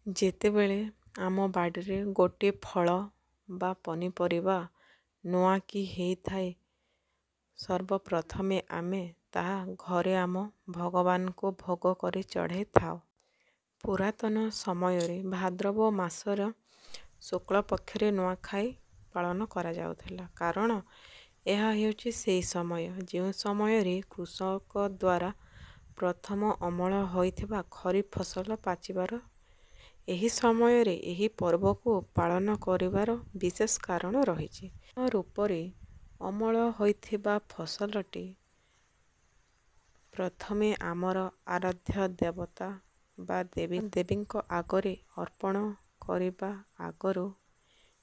ଯେତେବେଳେ ଆମ ବାଡ଼ିରେ ଗୋଟିଏ ଫଳ ବା ପନିପରିବା ନୂଆ କି ହେଇଥାଏ, ସର୍ବପ୍ରଥମେ ଆମେ ତାହା ଘରେ ଆମ ଭଗବାନଙ୍କୁ ଭୋଗ କରି ଚଢ଼ାଇଥାଉ। ପୁରାତନ ସମୟରେ ଭାଦ୍ରବ ମାସର ଶୁକ୍ଳ ପକ୍ଷରେ ନୂଆଖାଇ ପାଳନ କରାଯାଉଥିଲା। କାରଣ ଏହା ହେଉଛି ସେହି ସମୟ ଯେଉଁ ସମୟରେ କୃଷକ ଦ୍ୱାରା ପ୍ରଥମ ଅମଳ ହୋଇଥିବା ଖରିଫ ଫସଲ ପାଚିବାର। ଏହି ସମୟରେ ଏହି ପର୍ବକୁ ପାଳନ କରିବାର ବିଶେଷ କାରଣ ରହିଛି। ରୂପରେ ଅମଳ ହୋଇଥିବା ଫସଲଟି ପ୍ରଥମେ ଆମର ଆରାଧ୍ୟ ଦେବତା ବା ଦେବୀଙ୍କ ଆଗରେ ଅର୍ପଣ କରିବା ଆଗରୁ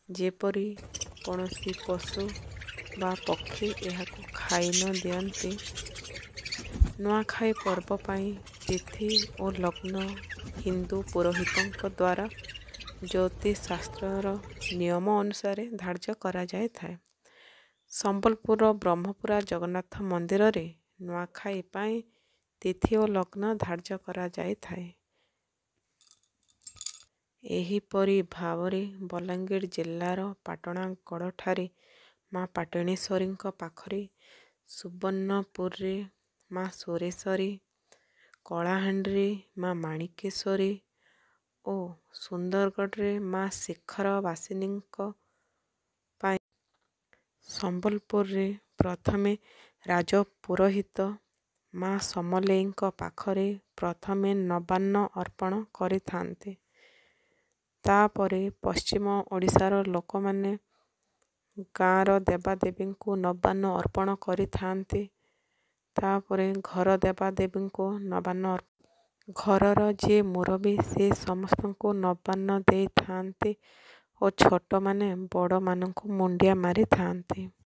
ଯେପରି କୌଣସି ପଶୁ ବା ପକ୍ଷୀ ଏହାକୁ ଖାଇ ନ ଦିଅନ୍ତି। ନୂଆଖାଇ ପର୍ବ ପାଇଁ ତିଥି ଓ ଲଗ୍ନ ହିନ୍ଦୁ ପୁରୋହିତଙ୍କ ଦ୍ୱାରା ଜ୍ୟୋତିଷଶାସ୍ତ୍ରର ନିୟମ ଅନୁସାରେ ଧାର୍ଯ୍ୟ କରାଯାଇଥାଏ। ସମ୍ବଲପୁରର ବ୍ରହ୍ମପୁରା ଜଗନ୍ନାଥ ମନ୍ଦିରରେ ନୂଆଖାଇ ପାଇଁ ତିଥି ଓ ଲଗ୍ନ ଧାର୍ଯ୍ୟ କରାଯାଇଥାଏ। ଏହିପରି ଭାବରେ ବଲାଙ୍ଗୀର ଜିଲ୍ଲାର ପାଟଣାଗଡ଼ଠାରେ ମା ପାଟଣେଶ୍ୱରୀଙ୍କ ପାଖରେ, ସୁବର୍ଣ୍ଣପୁରରେ ମା ସୁରେଶ୍ୱରୀ, କଳାହାଣ୍ଡିରେ ମା ମାଣିକେଶ୍ୱରୀ ଓ ସୁନ୍ଦରଗଡ଼ରେ ମା ଶିଖରବାସିନୀଙ୍କ ପାଇଁ ସମ୍ବଲପୁରରେ ପ୍ରଥମେ ରାଜପୁରୋହିତ ମା ସମଲେଇଙ୍କ ପାଖରେ ପ୍ରଥମେ ନବାନ୍ନ ଅର୍ପଣ କରିଥାନ୍ତି। ତାପରେ ପଶ୍ଚିମ ଓଡ଼ିଶାର ଲୋକମାନେ ଗାଁର ଦେବାଦେବୀଙ୍କୁ ନବାନ୍ନ ଅର୍ପଣ କରିଥାନ୍ତି। ତାପରେ ଘର ଦେବାଦେବୀଙ୍କୁ ନବାନ୍ନ ଘରର ଯିଏ ମୁରବୀ ସେ ସମସ୍ତଙ୍କୁ ନବାନ୍ନ ଦେଇଥାନ୍ତି ଓ ଛୋଟମାନେ ବଡ଼ମାନଙ୍କୁ ମୁଣ୍ଡିଆ ମାରିଥାନ୍ତି।